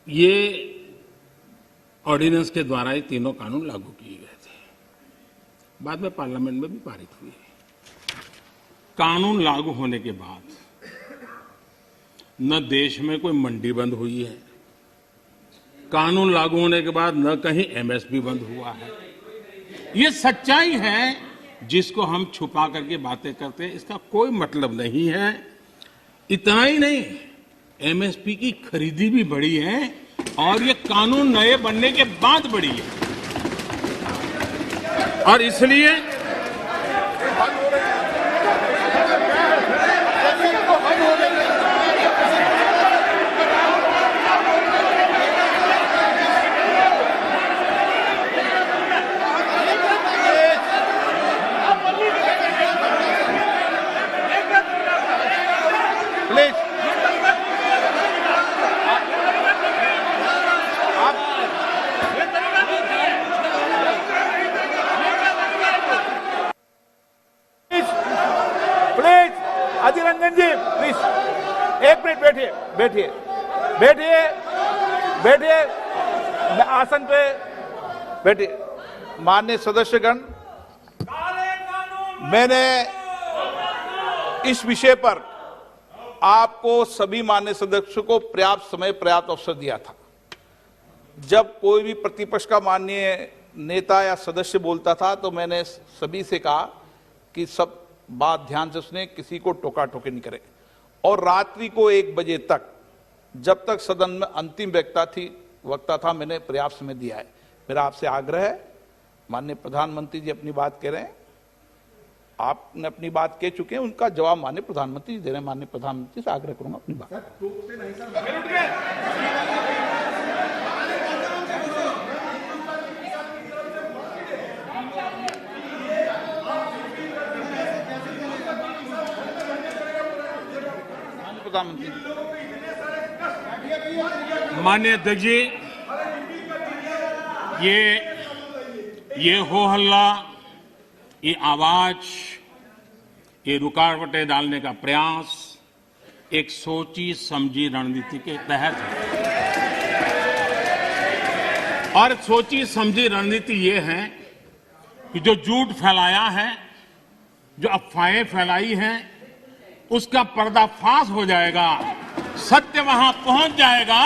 ये ऑर्डिनेंस के द्वारा ये तीनों कानून लागू किए गए थे। बाद में पार्लियामेंट में भी पारित हुए। कानून लागू होने के बाद न देश में कोई मंडी बंद हुई है, कानून लागू होने के बाद न कहीं एमएसपी बंद हुआ है। ये सच्चाई है जिसको हम छुपा करके बातें करते हैं, इसका कोई मतलब नहीं है। इतना ही नहीं, एमएसपी की खरीदी भी बढ़ी है और ये कानून नए बनने के बाद बढ़ी है। और इसलिए अधीर रंजन जी प्लीज एक मिनट बैठिए बैठिए बैठिए बैठिए आसन पे बैठिए। माननीय सदस्यगण, मैंने इस विषय पर आपको सभी माननीय सदस्यों को पर्याप्त समय पर्याप्त अवसर दिया था। जब कोई भी प्रतिपक्ष का माननीय नेता या सदस्य बोलता था तो मैंने सभी से कहा कि सब बात ध्यान से सुने, किसी को टोका टोकी नहीं करे। और रात्रि को 1 बजे तक जब तक सदन में अंतिम वक्ता था मैंने पर्याप्त समय दिया है। मेरा आपसे आग्रह है, माननीय प्रधानमंत्री जी अपनी बात कह रहे हैं, आपने अपनी बात कह चुके हैं, उनका जवाब माननीय प्रधानमंत्री जी दे रहे हैं। माननीय प्रधानमंत्री से आग्रह करूंगा अपनी बात। प्रधानमंत्री, माननीय अध्यक्ष जी, ये हो हल्ला, ये आवाज, ये रुकावटें डालने का प्रयास एक सोची समझी रणनीति के तहत है। और सोची समझी रणनीति ये है कि जो झूठ फैलाया है, जो अफवाहें फैलाई हैं, उसका पर्दाफाश हो जाएगा, सत्य वहां पहुंच जाएगा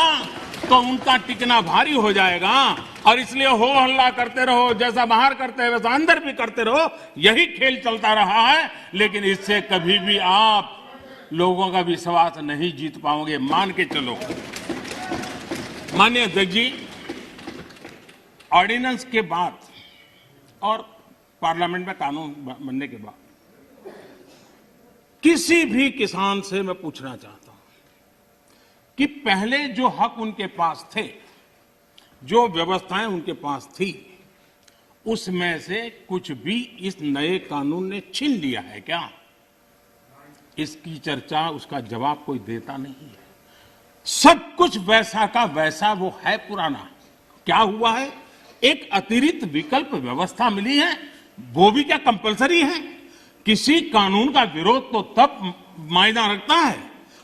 तो उनका टिकना भारी हो जाएगा। और इसलिए हो हल्ला करते रहो, जैसा बाहर करते हैं वैसा अंदर भी करते रहो, यही खेल चलता रहा है। लेकिन इससे कभी भी आप लोगों का विश्वास नहीं जीत पाओगे, मान के चलो। माननीय अध्यक्ष जी, ऑर्डिनेंस के बाद और पार्लियामेंट में कानून बनने के बाद किसी भी किसान से मैं पूछना चाहता हूं कि पहले जो हक उनके पास थे, जो व्यवस्थाएं उनके पास थी, उसमें से कुछ भी इस नए कानून ने छीन लिया है क्या? इसकी चर्चा, उसका जवाब कोई देता नहीं है। सब कुछ वैसा का वैसा वो है पुराना। क्या हुआ है? एक अतिरिक्त विकल्प व्यवस्था मिली है, वो भी क्या कंपलसरी है? किसी कानून का विरोध तो तब मायना रखता है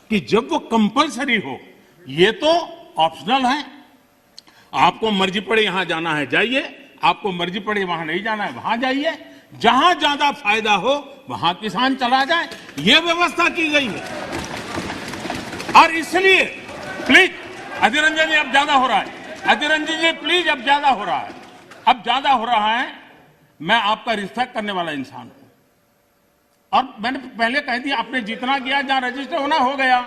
कि जब वो कंपलसरी हो। ये तो ऑप्शनल है। आपको मर्जी पड़े यहां जाना है जाइए, आपको मर्जी पड़े वहां नहीं जाना है वहां जाइए, जहां ज्यादा फायदा हो वहां किसान चला जाए, ये व्यवस्था की गई है। और इसलिए प्लीज अधीर रंजन जी, अब ज्यादा हो रहा है। अधीर रंजन जी प्लीज, अब ज्यादा हो रहा है, अब ज्यादा हो रहा है। मैं आपका रिस्पेक्ट करने वाला इंसान हूं और मैंने पहले कह दिया, आपने जितना किया, जहां रजिस्टर होना हो गया।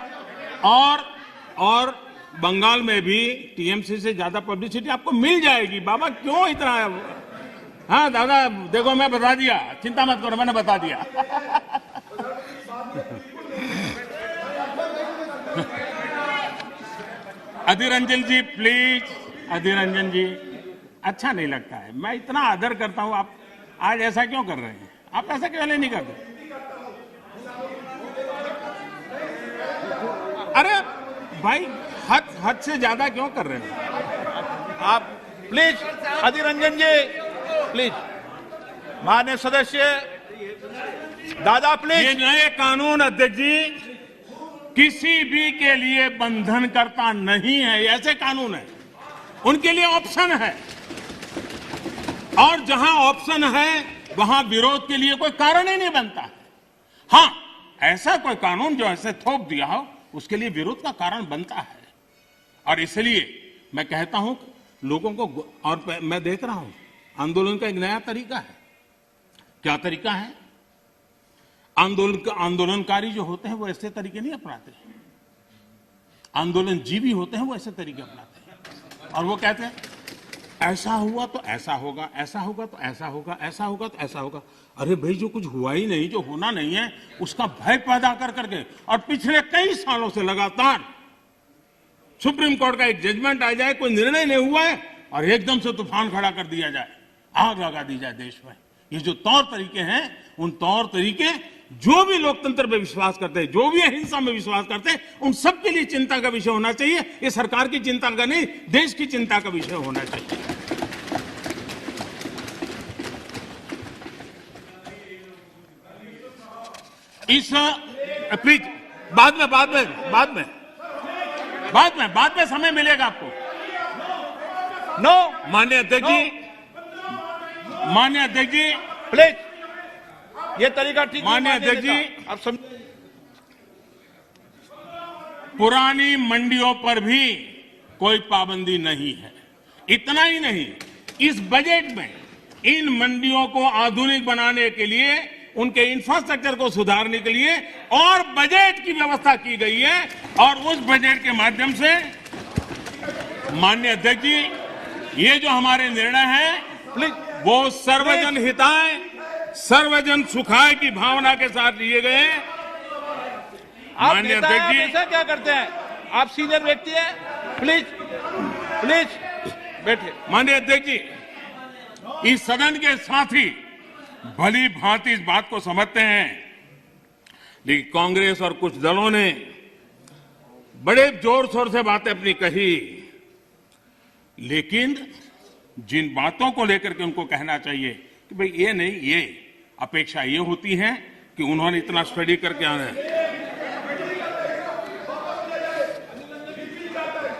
और बंगाल में भी टीएमसी से ज्यादा पब्लिसिटी आपको मिल जाएगी। बाबा क्यों इतना? हाँ दादा, देखो मैं बता दिया, चिंता मत करो, मैंने बता दिया। अधीर रंजन जी प्लीज, अधीर रंजन जी, अच्छा नहीं लगता है। मैं इतना आदर करता हूं, आप आज ऐसा क्यों कर रहे हैं? आप ऐसा क्यों नहीं करते? अरे भाई, हद से ज्यादा क्यों कर रहे हैं आप? Please Adhir Ranjan ji please. माननीय सदस्य दादा प्लीज। ये नए कानून अध्यक्ष जी, किसी भी के लिए बंधन करता नहीं है, ऐसे कानून है। उनके लिए ऑप्शन है, और जहां ऑप्शन है वहां विरोध के लिए कोई कारण ही नहीं बनता है। हां, ऐसा कोई कानून जो ऐसे थोप दिया हो, उसके लिए विरोध का कारण बनता है। और इसलिए मैं कहता हूं लोगों को, और मैं देख रहा हूं आंदोलन का एक नया तरीका है। क्या तरीका है? आंदोलनकारी जो होते हैं वो ऐसे तरीके नहीं अपनाते। आंदोलनजीवी होते हैं वो ऐसे तरीके अपनाते हैं, और वो कहते हैं ऐसा हुआ तो ऐसा होगा, ऐसा होगा तो ऐसा होगा, ऐसा होगा तो ऐसा होगा। अरे भाई, जो कुछ हुआ ही नहीं, जो होना नहीं है, उसका भय पैदा कर करके, और पिछले कई सालों से लगातार सुप्रीम कोर्ट का एक जजमेंट आ जाए, कोई निर्णय नहीं हुआ है, और एकदम से तूफान खड़ा कर दिया जाए, आग लगा दी जाए देश में। ये जो तौर तरीके हैं, उन तौर तरीके जो भी लोकतंत्र में विश्वास करते हैं, जो भी अहिंसा में विश्वास करते हैं, उन सबके लिए चिंता का विषय होना चाहिए। ये सरकार की चिंता का नहीं, देश की चिंता का विषय होना चाहिए। इस प्लीज बाद में समय मिलेगा आपको। नो, माननीय अध्यक्ष जी, प्लीज, ये तरीका ठीक नहीं। माननीय अध्यक्ष जी, आप समझ, पुरानी मंडियों पर भी कोई पाबंदी नहीं है। इतना ही नहीं, इस बजट में इन मंडियों को आधुनिक बनाने के लिए, उनके इंफ्रास्ट्रक्चर को सुधारने के लिए और बजट की व्यवस्था की गई है। और उस बजट के माध्यम से माननीय अध्यक्ष जी, ये जो हमारे निर्णय है, प्लीज, वो सर्वजन हिताय, सर्वजन सुखाय की भावना के साथ लिए गए। माननीय अध्यक्ष जी, ऐसा क्या करते हैं? आप सीनियर व्यक्ति हैं, प्लीज प्लीज बैठे। माननीय अध्यक्ष जी, इस सदन के साथी भली भांति इस बात को समझते हैं, लेकिन कांग्रेस और कुछ दलों ने बड़े जोर शोर से बातें अपनी कही, लेकिन जिन बातों को लेकर के उनको कहना चाहिए कि भाई ये नहीं, ये अपेक्षा ये होती है कि उन्होंने इतना स्टडी करके आना है।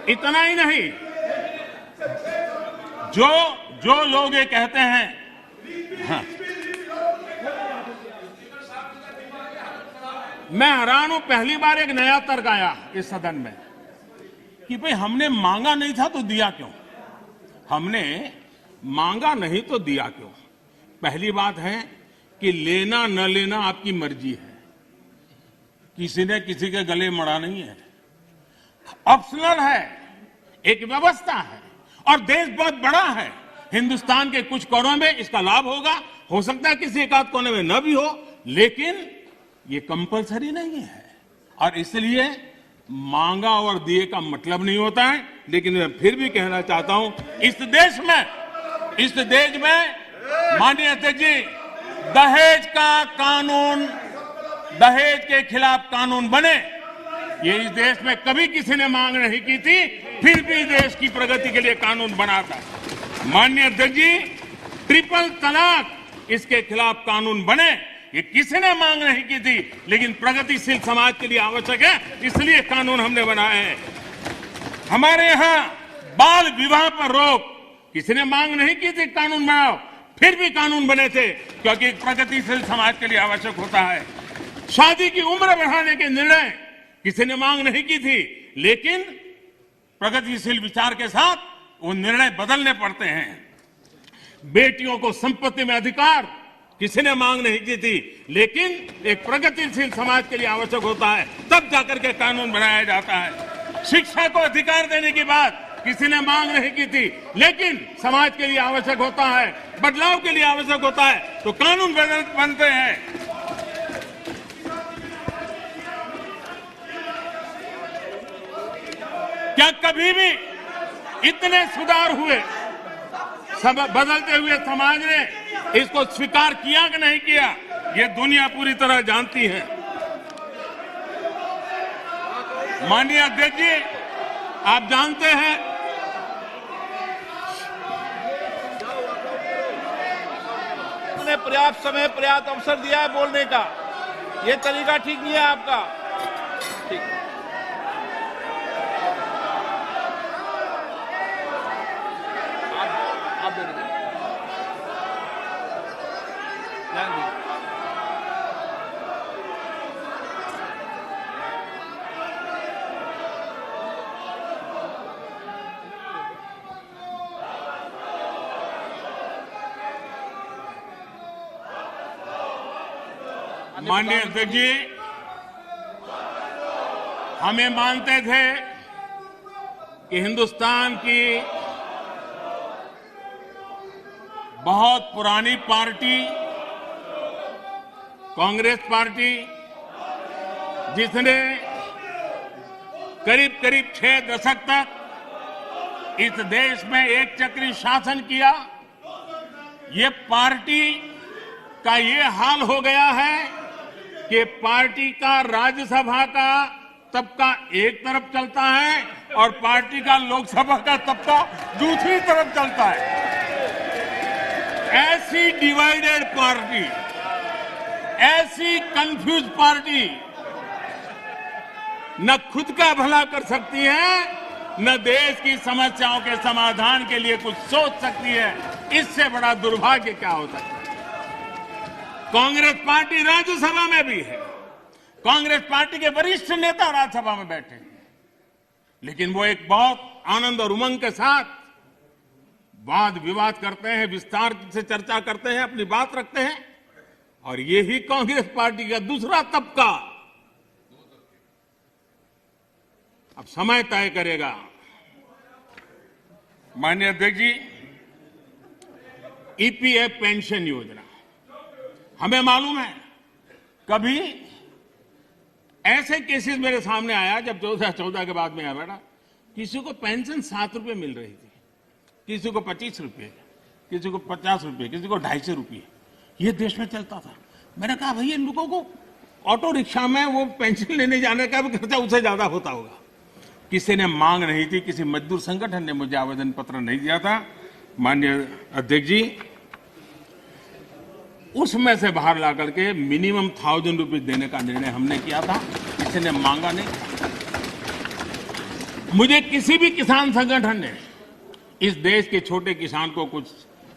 इतना ही नहीं, जो लोग ये कहते हैं, हाँ, मैं हैरान हूं, पहली बार एक नया तर्क आया इस सदन में कि भाई हमने मांगा नहीं था तो दिया क्यों? हमने मांगा नहीं तो दिया क्यों? पहली बात है कि लेना न लेना आपकी मर्जी है, किसी ने किसी के गले मड़ा नहीं है, ऑप्शनल है, एक व्यवस्था है, और देश बहुत बड़ा है। हिंदुस्तान के कुछ कोनों में इसका लाभ होगा, हो सकता है किसी एक आध कोने में न भी हो, लेकिन ये कंपलसरी नहीं है। और इसलिए मांगा और दिए का मतलब नहीं होता है। लेकिन मैं फिर भी कहना चाहता हूं, इस देश में माननीय अध्यक्ष जी, दहेज का कानून, दहेज के खिलाफ कानून बने, ये इस देश में कभी किसी ने मांग नहीं की थी, फिर भी देश की प्रगति के लिए कानून बना था। माननीय अध्यक्ष जी, ट्रिपल तलाक, इसके खिलाफ कानून बने, ये किसी ने मांग नहीं की थी, लेकिन प्रगतिशील समाज के लिए आवश्यक है, इसलिए कानून हमने बनाए हैं। हमारे यहां बाल विवाह पर रोक, किसी ने मांग नहीं की थी कानून बनाओ, फिर भी कानून बने थे, क्योंकि प्रगतिशील समाज के लिए आवश्यक होता है। शादी की उम्र बढ़ाने के निर्णय किसी ने मांग नहीं की थी, लेकिन प्रगतिशील विचार के साथ वो निर्णय बदलने पड़ते हैं। बेटियों को संपत्ति में अधिकार किसी ने मांग नहीं की थी, लेकिन एक प्रगतिशील समाज के लिए आवश्यक होता है, तब जाकर के कानून बनाया जाता है। शिक्षा को अधिकार देने की बात किसी ने मांग नहीं की थी, लेकिन समाज के लिए आवश्यक होता है, बदलाव के लिए आवश्यक होता है, तो कानून बनते हैं। क्या कभी भी इतने सुधार हुए, बदलते हुए समाज ने इसको स्वीकार किया कि नहीं किया, ये दुनिया पूरी तरह जानती है। माननीय अध्यक्ष जी, आप जानते हैं, उन्होंने पर्याप्त समय, पर्याप्त अवसर दिया है बोलने का, ये तरीका ठीक नहीं है आपका। ठीक। माननीय अध्यक्ष जी, हमें मानते थे कि हिंदुस्तान की बहुत पुरानी पार्टी कांग्रेस पार्टी, जिसने करीब करीब 6 दशक तक इस देश में एक चक्री शासन किया, ये पार्टी का ये हाल हो गया है कि पार्टी का राज्यसभा का तबका एक तरफ चलता है और पार्टी का लोकसभा का तबका दूसरी तरफ चलता है। ऐसी डिवाइडेड पार्टी, ऐसी कंफ्यूज पार्टी न खुद का भला कर सकती है, न देश की समस्याओं के समाधान के लिए कुछ सोच सकती है। इससे बड़ा दुर्भाग्य क्या हो सकता है? कांग्रेस पार्टी राज्यसभा में भी है, कांग्रेस पार्टी के वरिष्ठ नेता राज्यसभा में बैठे हैं, लेकिन वो एक बहुत आनंद और उमंग के साथ वाद विवाद करते हैं, विस्तार से चर्चा करते हैं, अपनी बात रखते हैं। और यही कांग्रेस पार्टी का दूसरा तबका अब समय तय करेगा। माननीय अध्यक्ष जी, ईपीएफ पेंशन योजना, हमें मालूम है कभी ऐसे केसेस मेरे सामने आया जब 2014 के बाद में आया बेटा, किसी को पेंशन 7 रुपए मिल रही थी, किसी को 25 रुपए, किसी को 50 रुपए, किसी को 250 रुपए, ये देश में चलता था। मैंने कहा भैया इन लोगों को ऑटो रिक्शा में वो पेंशन लेने जाने का भी खर्चा उससे ज्यादा होता होगा। किसी ने मांग नहीं थी, किसी मजदूर संगठन ने मुझे आवेदन पत्र नहीं दिया था। माननीय अध्यक्ष जी, उसमें से बाहर ला करके मिनिमम 1000 रुपए देने का निर्णय हमने किया था, किसी ने मांगा नहीं। मुझे किसी भी किसान संगठन ने इस देश के छोटे किसान को कुछ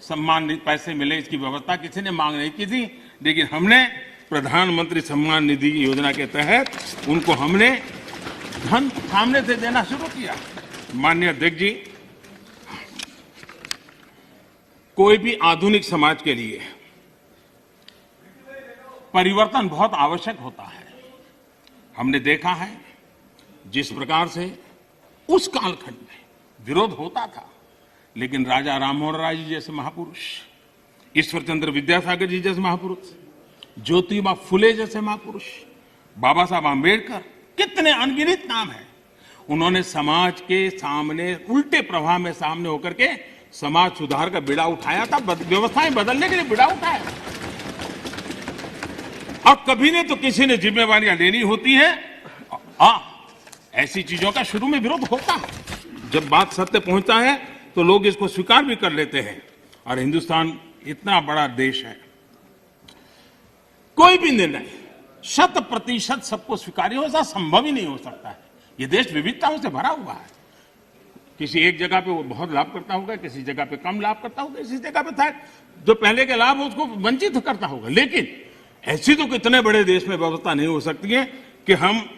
सम्मान पैसे मिले इसकी व्यवस्था किसी ने मांग नहीं की थी, लेकिन हमने प्रधानमंत्री सम्मान निधि योजना के तहत उनको हमने धन सामने से देना शुरू किया। माननीय अध्यक्ष जी, कोई भी आधुनिक समाज के लिए परिवर्तन बहुत आवश्यक होता है। हमने देखा है जिस प्रकार से उस कालखंड में विरोध होता था, लेकिन राजा राममोहन राय जी जैसे महापुरुष, ईश्वर चंद्र विद्यासागर जी जैसे महापुरुष, ज्योतिबा फुले जैसे महापुरुष, बाबा साहब आंबेडकर, कितने अनगिनत नाम हैं, उन्होंने समाज के सामने उल्टे प्रवाह में सामने होकर के समाज सुधार का बीड़ा उठाया था, व्यवस्थाएं बदलने के लिए बीड़ा उठाया। और कभी ने तो किसी ने जिम्मेवारियां लेनी होती है। ऐसी चीजों का शुरू में विरोध होता है, जब बात सत्य पहुंचता है तो लोग इसको स्वीकार भी कर लेते हैं। और हिंदुस्तान इतना बड़ा देश है, कोई भी निर्णय 100% सबको स्वीकार्य हो, ऐसा संभव ही नहीं हो सकता है। ये देश विविधताओं से भरा हुआ है। किसी एक जगह पे वो बहुत लाभ करता होगा, किसी जगह पे कम लाभ करता होगा, किसी जगह पे था जो पहले के लाभ उसको वंचित करता होगा। लेकिन ऐसी तो कितने बड़े देश में व्यवस्था नहीं हो सकती है कि हम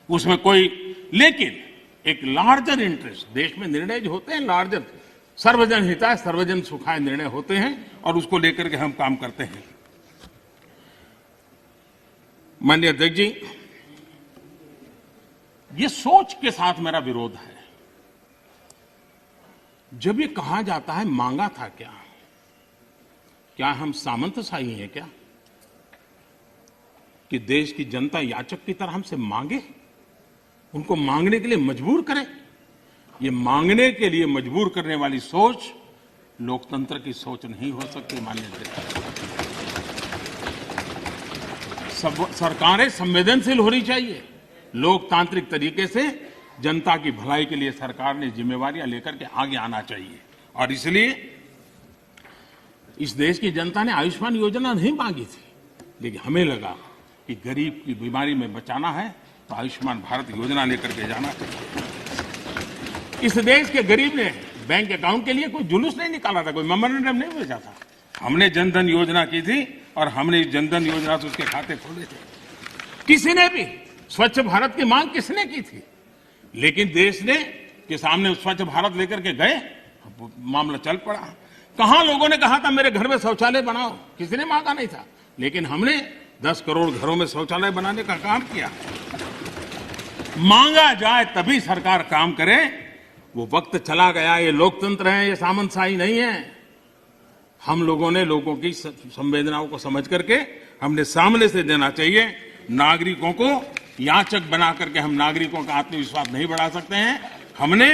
उसमें कोई, लेकिन एक लार्जर इंटरेस्ट, देश में निर्णय जो होते हैं लार्जर, सर्वजन हिताय सर्वजन सुखाय निर्णय होते हैं और उसको लेकर के हम काम करते हैं। माननीय अध्यक्ष जी, ये सोच के साथ मेरा विरोध है। जब ये कहा जाता है मांगा था क्या हम सामंतशाही हैं क्या कि देश की जनता याचक की तरह हमसे मांगे, उनको मांगने के लिए मजबूर करें? ये मांगने के लिए मजबूर करने वाली सोच लोकतंत्र की सोच नहीं हो सकती। माननीय अध्यक्ष, सरकारें संवेदनशील होनी चाहिए। लोकतांत्रिक तरीके से जनता की भलाई के लिए सरकार ने जिम्मेवारियां लेकर के आगे आना चाहिए। और इसलिए इस देश की जनता ने आयुष्मान योजना नहीं मांगी थी, लेकिन हमें लगा कि गरीब की बीमारी में बचाना है तो आयुष्मान भारत योजना लेकर के जाना चाहिए। इस देश के गरीब ने बैंक अकाउंट के लिए कोई जुलूस नहीं निकाला था, कोई मेमोरेंडम नहीं भेजा था। हमने जनधन योजना की थी और हमने इस जनधन योजना से उसके खाते खोले थे। किसी ने भी स्वच्छ भारत की मांग किसने की थी, लेकिन देश ने के सामने स्वच्छ भारत लेकर के गए, मामला चल पड़ा। कहां लोगों ने कहा था मेरे घर में शौचालय बनाओ, किसी ने मांगा नहीं था, लेकिन हमने 10 करोड़ घरों में शौचालय बनाने का काम किया। मांगा जाए तभी सरकार काम करे, वो वक्त चला गया। ये लोकतंत्र है, ये सामंतशाही नहीं है। हम लोगों ने लोगों की संवेदनाओं को समझ करके हमने सामने से देना चाहिए। नागरिकों को याचक बना करके हम नागरिकों का आत्मविश्वास नहीं बढ़ा सकते हैं। हमने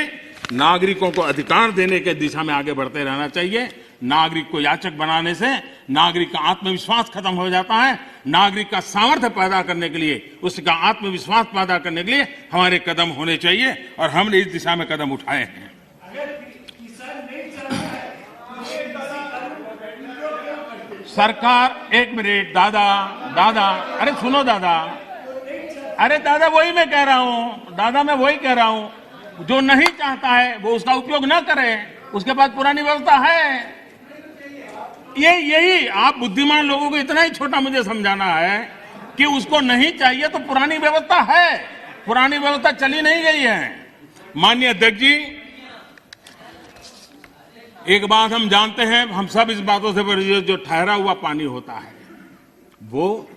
नागरिकों को अधिकार देने के दिशा में आगे बढ़ते रहना चाहिए। नागरिक को याचक बनाने से नागरिक का आत्मविश्वास खत्म हो जाता है। नागरिक का सामर्थ्य पैदा करने के लिए, उसका आत्मविश्वास पैदा करने के लिए हमारे कदम होने चाहिए और हमने इस दिशा में कदम उठाए हैं। सरकार, एक मिनट दादा, अरे सुनो दादा, अरे दादा वही मैं कह रहा हूं, दादा मैं वही कह रहा हूं, जो नहीं चाहता है वो उसका उपयोग ना करे, उसके पास पुरानी व्यवस्था है। यही आप बुद्धिमान लोगों को इतना ही छोटा मुझे समझाना है कि उसको नहीं चाहिए तो पुरानी व्यवस्था है, पुरानी व्यवस्था चली नहीं गई है। माननीय अध्यक्ष जी, एक बात हम जानते हैं, हम सब इस बातों से परिचित, जो ठहरा हुआ पानी होता है वो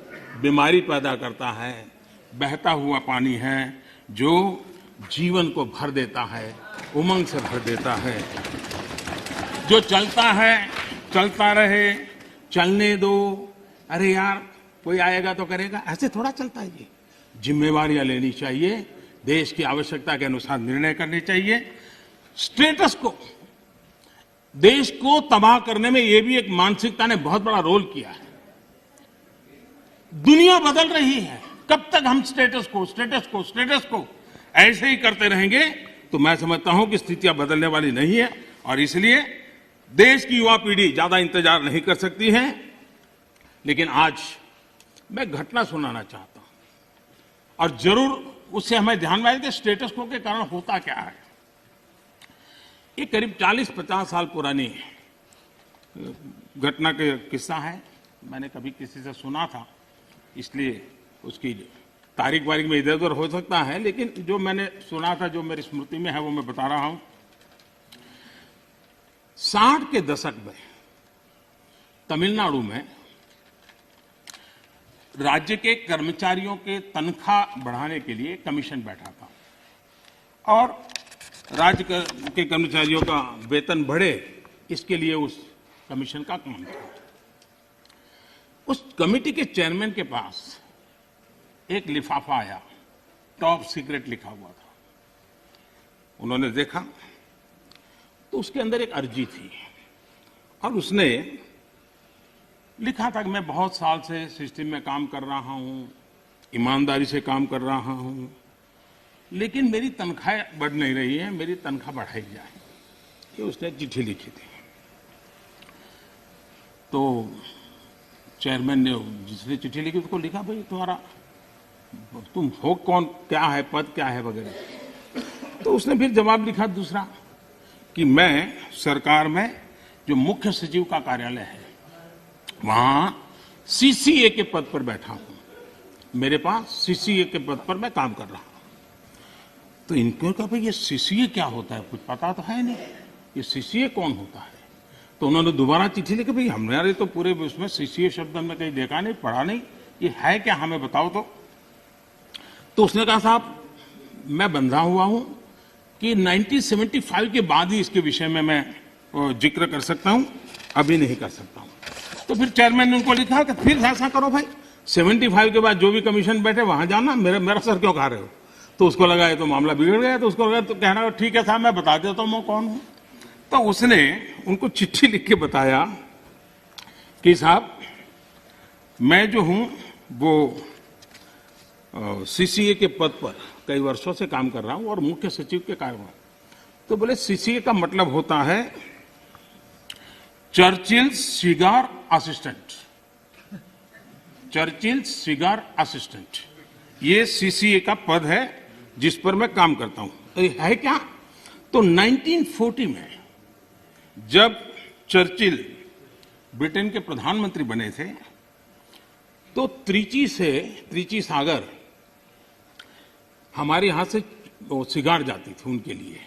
बीमारी पैदा करता है। बहता हुआ पानी है जो जीवन को भर देता है, उमंग से भर देता है। जो चलता है चलता रहे, चलने दो, अरे यार कोई आएगा तो करेगा, ऐसे थोड़ा चलता है। ये जिम्मेवारियां लेनी चाहिए, देश की आवश्यकता के अनुसार निर्णय करने चाहिए। स्टेटस को, देश को तबाह करने में ये भी एक मानसिकता ने बहुत बड़ा रोल किया है। दुनिया बदल रही है, कब तक हम स्टेटस को ऐसे ही करते रहेंगे तो मैं समझता हूं कि स्थितियां बदलने वाली नहीं है। और इसलिए देश की युवा पीढ़ी ज्यादा इंतजार नहीं कर सकती है। लेकिन आज मैं घटना सुनाना चाहता हूं और जरूर उससे हमें ध्यान में आए कि स्टेटस को के कारण होता क्या है। ये करीब 40-50 साल पुरानी घटना का किस्सा है। मैंने कभी किसी से सुना था, इसलिए उसकी तारीख वारीख में इधर उधर हो सकता है, लेकिन जो मैंने सुना था, जो मेरी स्मृति में है, वो मैं बता रहा हूं। 60 के दशक में तमिलनाडु में राज्य के कर्मचारियों के तनख्वाह बढ़ाने के लिए कमीशन बैठा था और राज्य के कर्मचारियों का वेतन बढ़े, इसके लिए उस कमीशन का काम था। उस कमेटी के चेयरमैन के पास एक लिफाफा आया, टॉप सीक्रेट लिखा हुआ था। उन्होंने देखा तो उसके अंदर एक अर्जी थी और उसने लिखा था कि मैं बहुत साल से सिस्टम में काम कर रहा हूं, ईमानदारी से काम कर रहा हूं, लेकिन मेरी तनख्वाह बढ़ नहीं रही है, मेरी तनख्वाह बढ़ाई जाए। ये उसने चिट्ठी लिखी थी। तो चेयरमैन ने, जिसने चिट्ठी लिखी, उसको लिखा, भाई तुम हो कौन, क्या है पद, क्या है वगैरह। तो उसने फिर जवाब लिखा दूसरा कि मैं सरकार में जो मुख्य सचिव का कार्यालय है वहां सीसीए के पद पर बैठा हूं, मेरे पास सीसीए के पद पर मैं काम कर रहा हूं। तो इनको कहा, भाई ये सीसीए क्या होता है, कुछ पता तो है नहीं, ये सीसीए कौन होता है। तो उन्होंने दोबारा चिट्ठी लिखी, भाई हमने तो पूरे उसमें सीसीए शब्द हमने कहीं देखा नहीं, पढ़ा नहीं, ये है क्या, हमें बताओ। तो उसने कहा, साहब मैं बंधा हुआ हूं कि 1975 के बाद ही इसके विषय में मैं जिक्र कर सकता हूं, अभी नहीं कर सकता हूं। तो फिर चेयरमैन ने उनको लिखा कि फिर ऐसा करो भाई, 75 के बाद जो भी कमीशन बैठे वहां जाना, मेरा सर क्यों खा रहे हो। तो उसको लगा ये तो मामला बिगड़ गया। तो उसको लगा, तो कहना ठीक है साहब, मैं बता देता हूं मैं कौन हूं। तो उसने उनको चिट्ठी लिख के बताया कि साहब मैं जो हूं वो सीसीए के पद पर कई वर्षों से काम कर रहा हूं और मुख्य सचिव के कार्यभार। तो बोले सीसीए का मतलब होता है Churchill cigar assistant, Churchill cigar assistant, ये सीसीए का पद है जिस पर मैं काम करता हूं। तो ये है क्या। तो 1940 में जब चर्चिल ब्रिटेन के प्रधानमंत्री बने थे तो त्रिची सागर हमारे यहां से सिगार जाती थी उनके लिए।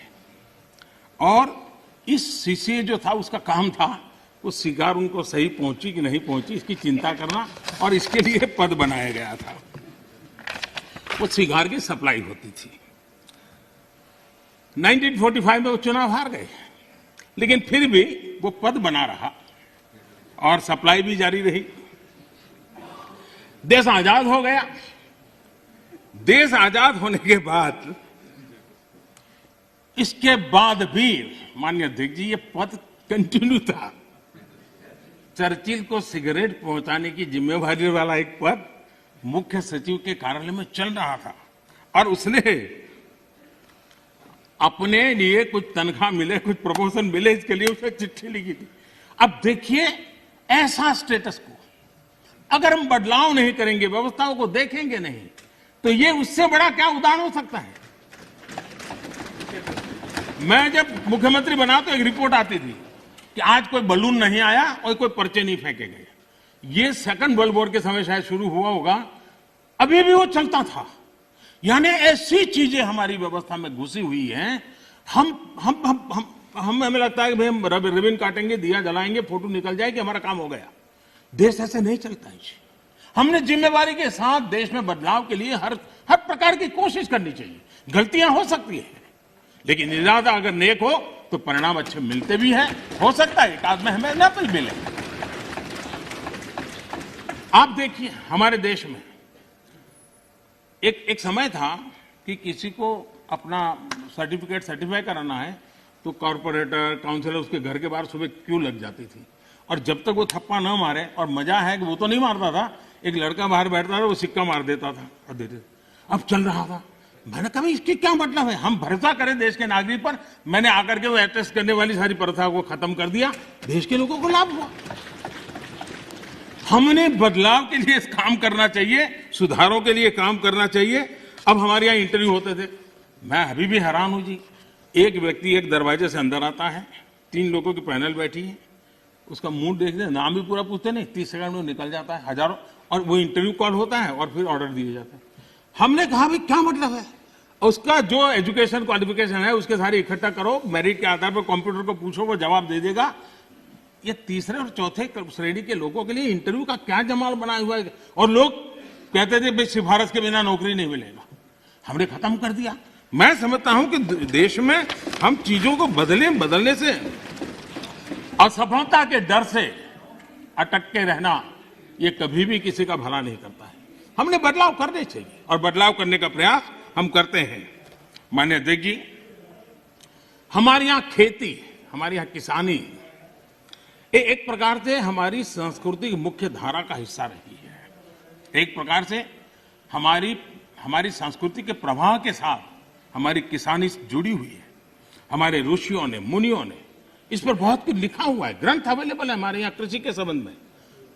और इस सीसीए जो था उसका काम था वो सिगार उनको सही पहुंची कि नहीं पहुंची इसकी चिंता करना, और इसके लिए पद बनाया गया था। वो सिगार की सप्लाई होती थी। 1945 में वो चुनाव हार गए, लेकिन फिर भी वो पद बना रहा और सप्लाई भी जारी रही। देश आजाद हो गया। देश आजाद होने के बाद, इसके बाद भी माननीय अध्यक्ष जी, ये पद कंटिन्यू था। चर्चिल को सिगरेट पहुंचाने की जिम्मेवारी वाला एक पद मुख्य सचिव के कार्यालय में चल रहा था, और उसने अपने लिए कुछ तनख्वाह मिले, कुछ प्रमोशन मिले, इसके लिए उसने चिट्ठी लिखी थी। अब देखिए, ऐसा स्टेटस को अगर हम बदलाव नहीं करेंगे, व्यवस्थाओं को देखेंगे नहीं, तो ये उससे बड़ा क्या उदाहरण हो सकता है। मैं जब मुख्यमंत्री बना तो एक रिपोर्ट आती थी कि आज कोई बलून नहीं आया और कोई पर्चे नहीं फेंके गए। ये सेकंड वर्ल्ड वॉर के समय शायद शुरू हुआ होगा, अभी भी वो चलता था। यानी ऐसी चीजें हमारी व्यवस्था में घुसी हुई हैं। हमें लगता है कि भाई हम रिबन काटेंगे, दिया जलाएंगे, फोटो निकल जाएगी, हमारा काम हो गया। देश ऐसे नहीं चलता है। हमने जिम्मेवारी के साथ देश में बदलाव के लिए हर प्रकार की कोशिश करनी चाहिए। गलतियां हो सकती है, लेकिन इरादा अगर नेक हो तो परिणाम अच्छे मिलते भी हैं। हो सकता है एक आध में हमें न भी मिले। आप देखिए, हमारे देश में एक समय था कि किसी को अपना सर्टिफिकेट सर्टिफाई कराना है तो कॉर्पोरेटर, काउंसिलर उसके घर के बाहर सुबह क्यों लग जाती थी, और जब तक वो थप्पा न मारे, और मजा है कि वो तो नहीं मारता था, एक लड़का बाहर बैठता था, वो सिक्का मार देता था और देते। अब चल रहा था। मैंने कहा इसकी क्या मतलब है, हम भरोसा करें देश के नागरिक पर। मैंने आकर के वो अटेस्ट करने वाली सारी प्रथा को खत्म कर दिया, देश के लोगों को लाभ हुआ। हमने बदलाव के लिए काम करना चाहिए, सुधारों के लिए काम करना चाहिए। अब हमारे यहाँ इंटरव्यू होते थे, मैं अभी भी हैरान हूं जी। एक व्यक्ति एक दरवाजे से अंदर आता है, 3 लोगों की पैनल बैठी है, उसका मुंह देखते, नाम भी पूरा पूछते नहीं, 30 सेकंड में निकल जाता है, हजारों, और वो इंटरव्यू कॉल होता है और फिर ऑर्डर दिए जाते हैं। हमने कहा भाई क्या मतलब है, उसका जो एजुकेशन क्वालिफिकेशन है उसके सारे इकट्ठा करो, मेरिट के आधार पर कंप्यूटर को पूछो, वो जवाब दे देगा। ये तीसरे और चौथे श्रेणी के लोगों के लिए इंटरव्यू का क्या जमाल बनाया हुआ है। और लोग कहते थे भाई सिफारिश के बिना नौकरी नहीं मिलेगा, हमने खत्म कर दिया। मैं समझता हूं कि देश में हम चीजों को बदलने से, असफलता के डर से अटक के रहना, ये कभी भी किसी का भला नहीं करता है। हमने बदलाव करने चाहिए और बदलाव करने का प्रयास हम करते हैं। माननीय अध्यक्ष जी, हमारे यहां खेती, हमारे यहां किसानी एक प्रकार से हमारी संस्कृति की मुख्य धारा का हिस्सा रही है। एक प्रकार से हमारी संस्कृति के प्रवाह के साथ हमारी किसानी जुड़ी हुई है। हमारे ऋषियों ने, मुनियों ने इस पर बहुत कुछ लिखा हुआ है, ग्रंथ अवेलेबल है हमारे यहाँ कृषि के संबंध में,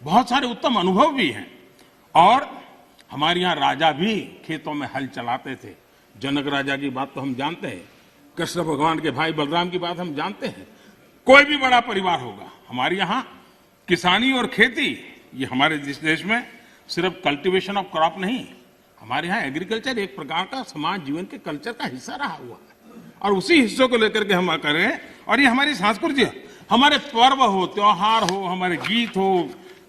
बहुत सारे उत्तम अनुभव भी हैं। और हमारे यहाँ राजा भी खेतों में हल चलाते थे। जनक राजा की बात तो हम जानते हैं, कृष्ण भगवान के भाई बलराम की बात हम जानते हैं। कोई भी बड़ा परिवार होगा, हमारे यहाँ किसानी और खेती, ये हमारे देश में सिर्फ कल्टीवेशन ऑफ क्रॉप नहीं, हमारे यहाँ एग्रीकल्चर एक प्रकार का समाज जीवन के कल्चर का हिस्सा रहा हुआ है। और उसी हिस्सों को लेकर के हम करें, और ये हमारी संस्कृति है। हमारे पर्व हो, त्योहार हो, हमारे गीत हो,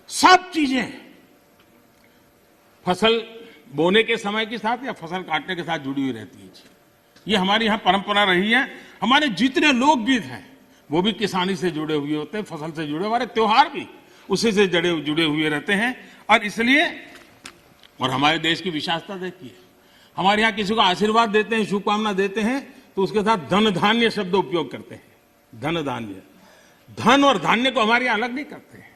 सब चीजें फसल बोने के समय के साथ या फसल काटने के साथ जुड़ी हुई रहती है। ये हमारी यहाँ परंपरा रही है। हमारे जितने लोकगीत हैं वो भी किसानी से जुड़े हुए होते हैं, फसल से जुड़े। हमारे त्योहार भी उसी से जुड़े हुए रहते हैं। और इसलिए, और हमारे देश की विशेषता देखिए, हमारे यहाँ किसी को आशीर्वाद देते हैं, शुभकामना देते हैं, तो उसके साथ धन धान्य शब्द उपयोग करते हैं। धन धान्य, धन और धान्य को हमारे यहाँ अलग नहीं करते हैं।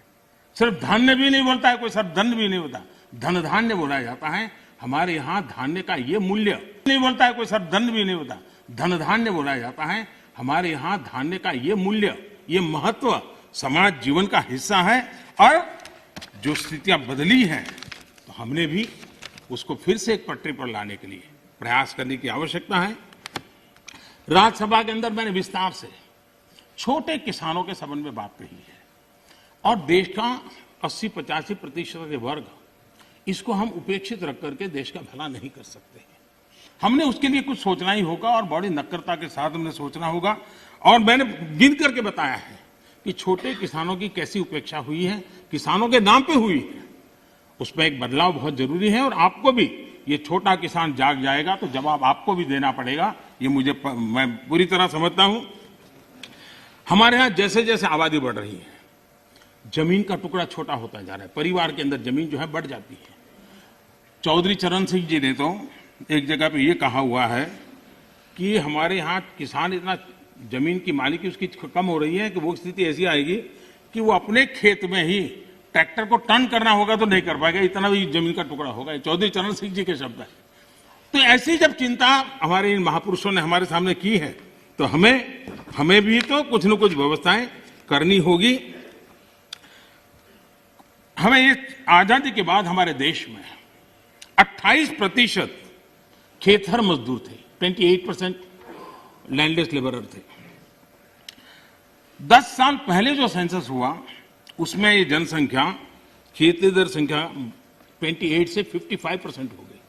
सिर्फ धान्य भी नहीं बोलता है कोई, सिर्फ धन भी नहीं होता, धन धान्य बोला जाता है। हमारे यहाँ धान्य का ये मूल्य नहीं बोलता है कोई, सिर्फ धन भी नहीं होता, धन धान्य बोला जाता है। हमारे यहाँ धान्य का ये मूल्य, ये महत्व समाज जीवन का हिस्सा है। और जो स्थितियां बदली हैं, तो हमने भी उसको फिर से एक पटरी पर लाने के लिए प्रयास करने की आवश्यकता है। राज्यसभा के अंदर मैंने विस्तार से छोटे किसानों के संबंध में बात कही है। और देश का 80-85% वर्ग, इसको हम उपेक्षित रख करके देश का भला नहीं कर सकते। हमने उसके लिए कुछ सोचना ही होगा और बड़ी नक्करता के साथ हमने सोचना होगा। और मैंने गिन करके बताया है कि छोटे किसानों की कैसी उपेक्षा हुई है, किसानों के नाम पे हुई है। उसमें एक बदलाव बहुत जरूरी है और आपको भी ये छोटा किसान जाग जाएगा तो जवाब आपको भी देना पड़ेगा, ये मैं पूरी तरह समझता हूं। हमारे यहां जैसे जैसे आबादी बढ़ रही है, जमीन का टुकड़ा छोटा होता जा रहा है, परिवार के अंदर जमीन जो है बढ़ जाती है। चौधरी चरण सिंह जी ने तो एक जगह पे ये कहा हुआ है कि हमारे यहाँ किसान इतना जमीन की मालिकी उसकी कम हो रही है कि वो स्थिति ऐसी आएगी कि वो अपने खेत में ही ट्रैक्टर को टर्न करना होगा तो नहीं कर पाएगा, इतना भी जमीन का टुकड़ा होगा। चौधरी चरण सिंह जी के शब्द है। तो ऐसी जब चिंता हमारे इन महापुरुषों ने हमारे सामने की है तो हमें भी तो कुछ न कुछ व्यवस्थाएं करनी होगी। हमें ये आजादी के बाद हमारे देश में 28% खेतहर मजदूर थे, 28% लैंडलेस लेबरर थे। 10 साल पहले जो सेंसस हुआ उसमें ये जनसंख्या खेतीहर संख्या 28 से 55% हो गई।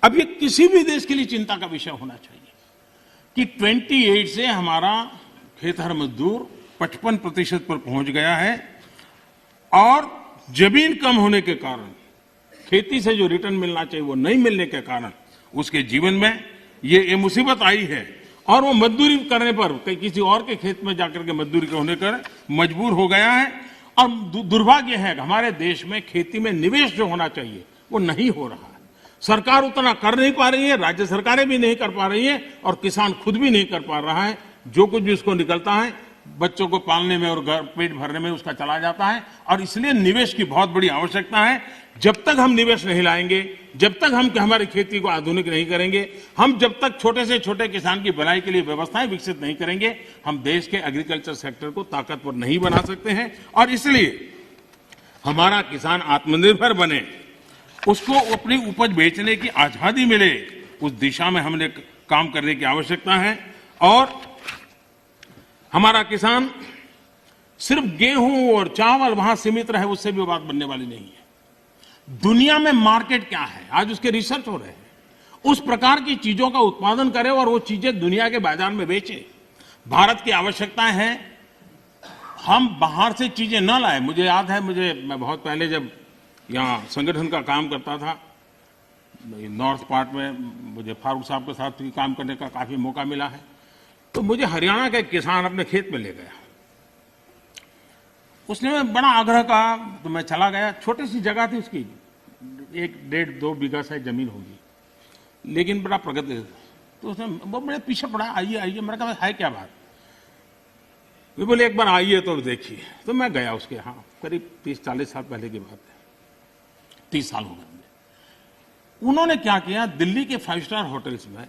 अब ये किसी भी देश के लिए चिंता का विषय होना चाहिए कि 28 से हमारा खेतहर मजदूर 55% पर पहुंच गया है और जमीन कम होने के कारण खेती से जो रिटर्न मिलना चाहिए वो नहीं मिलने के कारण उसके जीवन में ये मुसीबत आई है और वो मजदूरी करने पर किसी और के खेत में जाकर के मजदूरी होने कर मजबूर हो गया है। और दुर्भाग्य है कि हमारे देश में खेती में निवेश जो होना चाहिए वो नहीं हो रहा है। सरकार उतना कर नहीं पा रही है, राज्य सरकारें भी नहीं कर पा रही है और किसान खुद भी नहीं कर पा रहा है। जो कुछ भी उसको निकलता है बच्चों को पालने में और पेट भरने में उसका चला जाता है और इसलिए निवेश की बहुत बड़ी आवश्यकता है। जब तक हम निवेश नहीं लाएंगे, जब तक हम हमारी खेती को आधुनिक नहीं करेंगे, हम जब तक छोटे से छोटे किसान की भलाई के लिए व्यवस्थाएं विकसित नहीं करेंगे, हम देश के एग्रीकल्चर सेक्टर को ताकतवर नहीं बना सकते हैं। और इसलिए हमारा किसान आत्मनिर्भर बने, उसको अपनी उपज बेचने की आजादी मिले, उस दिशा में हमने काम करने की आवश्यकता है। और हमारा किसान सिर्फ गेहूं और चावल वहां सीमित रहे उससे भी बात बनने वाली नहीं है। दुनिया में मार्केट क्या है, आज उसके रिसर्च हो रहे हैं। उस प्रकार की चीजों का उत्पादन करें और वो चीजें दुनिया के बाजार में बेचें। भारत की आवश्यकता है हम बाहर से चीजें न लाएं। मुझे याद है, मैं बहुत पहले जब यहाँ संगठन का काम करता था नॉर्थ पार्ट में, मुझे फारूक साहब के साथ भी काम करने का काफी मौका मिला है। तो मुझे हरियाणा का एक किसान अपने खेत में ले गया, उसने बड़ा आग्रह कहा तो मैं चला गया। छोटी सी जगह थी उसकी, 1-1.5-2 बीघा शायद जमीन होगी, लेकिन बड़ा प्रगति। तो उसने वो मेरे पीछे पड़ा, आइए। मैंने कहा है क्या बात? वे बोले एक बार आइए तो देखिए। तो मैं गया उसके यहाँ, करीब 30-40 साल पहले की बात है, 30 साल हो गए। उन्होंने क्या किया, दिल्ली के 5 स्टार होटल्स में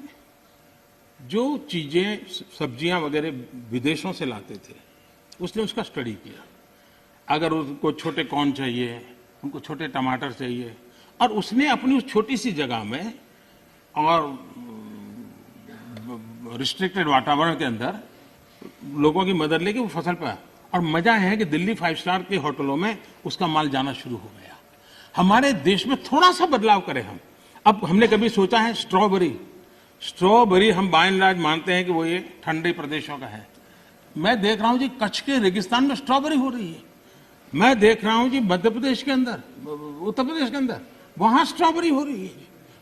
जो चीजें सब्जियां वगैरह विदेशों से लाते थे उसने उसका स्टडी किया। अगर उनको छोटे कॉर्न चाहिए, उनको छोटे टमाटर चाहिए, और उसने अपनी उस छोटी सी जगह में और रिस्ट्रिक्टेड वातावरण के अंदर लोगों की मदद लेके वो फसल पाया। और मजा है कि दिल्ली 5 स्टार के होटलों में उसका माल जाना शुरू हो गया। हमारे देश में थोड़ा सा बदलाव करें हम। अब हमने कभी सोचा है स्ट्रॉबेरी हम बाय एंड लार्ज मानते हैं कि वो ये ठंडे प्रदेशों का है। मैं देख रहा हूं जी कच्छ के रेगिस्तान में स्ट्रॉबेरी हो रही है। मैं देख रहा हूं जी मध्य प्रदेश के अंदर, उत्तर प्रदेश के अंदर वहां स्ट्रॉबेरी हो रही है।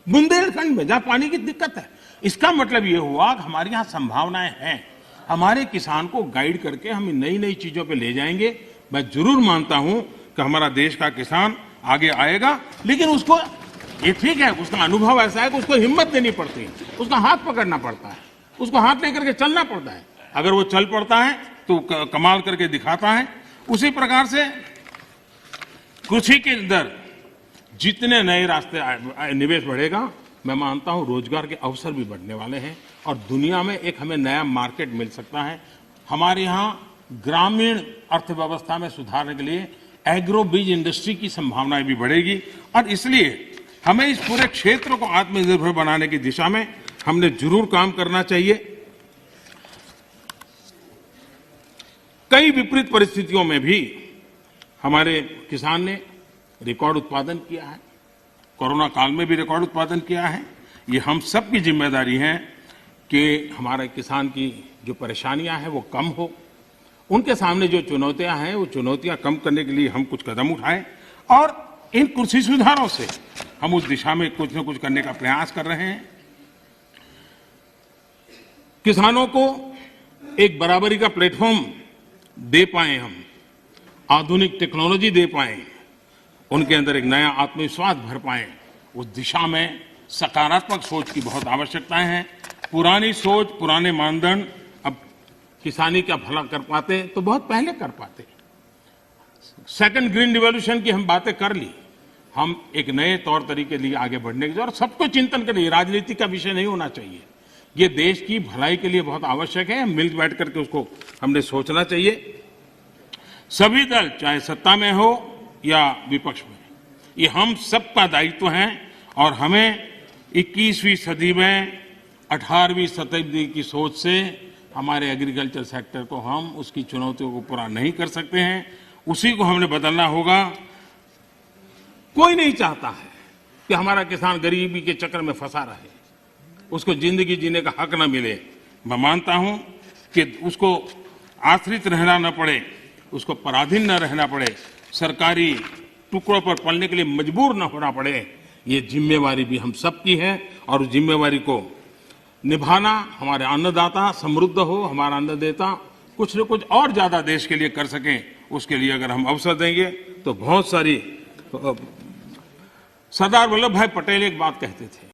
बुंदेलखंड में जहां पानी की दिक्कत है। इसका मतलब ये हुआ कि हमारे यहाँ संभावनाएं हैं। हमारे किसान को गाइड करके हम नई नई चीजों पे ले जाएंगे। मैं जरूर मानता हूं कि हमारा देश का किसान आगे आएगा, लेकिन उसको ये ठीक है, उसका अनुभव ऐसा है कि उसको हिम्मत देनी पड़ती है, उसका हाथ पकड़ना पड़ता है, उसको हाथ लेकर के चलना पड़ता है। अगर वो चल पड़ता है तो कमाल करके दिखाता है। उसी प्रकार से कृषि के अंदर जितने नए रास्ते निवेश बढ़ेगा, मैं मानता हूं रोजगार के अवसर भी बढ़ने वाले हैं और दुनिया में एक हमें नया मार्केट मिल सकता है। हमारे यहाँ ग्रामीण अर्थव्यवस्था में सुधारने के लिए एग्रो बीज इंडस्ट्री की संभावनाएं भी बढ़ेगी और इसलिए हमें इस पूरे क्षेत्र को आत्मनिर्भर बनाने की दिशा में हमने जरूर काम करना चाहिए। कई विपरीत परिस्थितियों में भी हमारे किसान ने रिकॉर्ड उत्पादन किया है। कोरोना काल में भी रिकॉर्ड उत्पादन किया है। ये हम सब की जिम्मेदारी है कि हमारे किसान की जो परेशानियां हैं वो कम हो उनके सामने जो चुनौतियां हैं वो चुनौतियां कम करने के लिए हम कुछ कदम उठाएं और इन कृषि सुधारों से हम उस दिशा में कुछ न कुछ करने का प्रयास कर रहे हैं। किसानों को एक बराबरी का प्लेटफॉर्म दे पाए, हम आधुनिक टेक्नोलॉजी दे पाए, उनके अंदर एक नया आत्मविश्वास भर पाए, उस दिशा में सकारात्मक सोच की बहुत आवश्यकता है। पुरानी सोच, पुराने मानदंड अब किसानी का भला कर पाते तो बहुत पहले कर पाते। सेकंड ग्रीन रिवॉल्यूशन की हम बातें कर ली, हम एक नए तौर तरीके लिए आगे बढ़ने की और सबको चिंतन करिए, राजनीति का विषय नहीं होना चाहिए। ये देश की भलाई के लिए बहुत आवश्यक है, मिल बैठ करके उसको हमने सोचना चाहिए। सभी दल चाहे सत्ता में हो या विपक्ष में, ये हम सबका दायित्व है और हमें 21वीं सदी में 18वीं शताब्दी की सोच से हमारे एग्रीकल्चर सेक्टर को हम उसकी चुनौतियों को पूरा नहीं कर सकते हैं, उसी को हमने बदलना होगा। कोई नहीं चाहता है कि हमारा किसान गरीबी के चक्कर में फंसा रहे, उसको जिंदगी जीने का हक न मिले। मैं मानता हूं कि उसको आश्रित रहना न पड़े, उसको पराधीन न रहना पड़े, सरकारी टुकड़ों पर पलने के लिए मजबूर न होना पड़े। ये जिम्मेवारी भी हम सबकी है और उस जिम्मेवारी को निभाना, हमारे अन्नदाता समृद्ध हो, हमारा अन्नदाता कुछ न कुछ और ज्यादा देश के लिए कर सकें, उसके लिए अगर हम अवसर देंगे तो बहुत सारी। सरदार वल्लभ भाई पटेल एक बात कहते थे,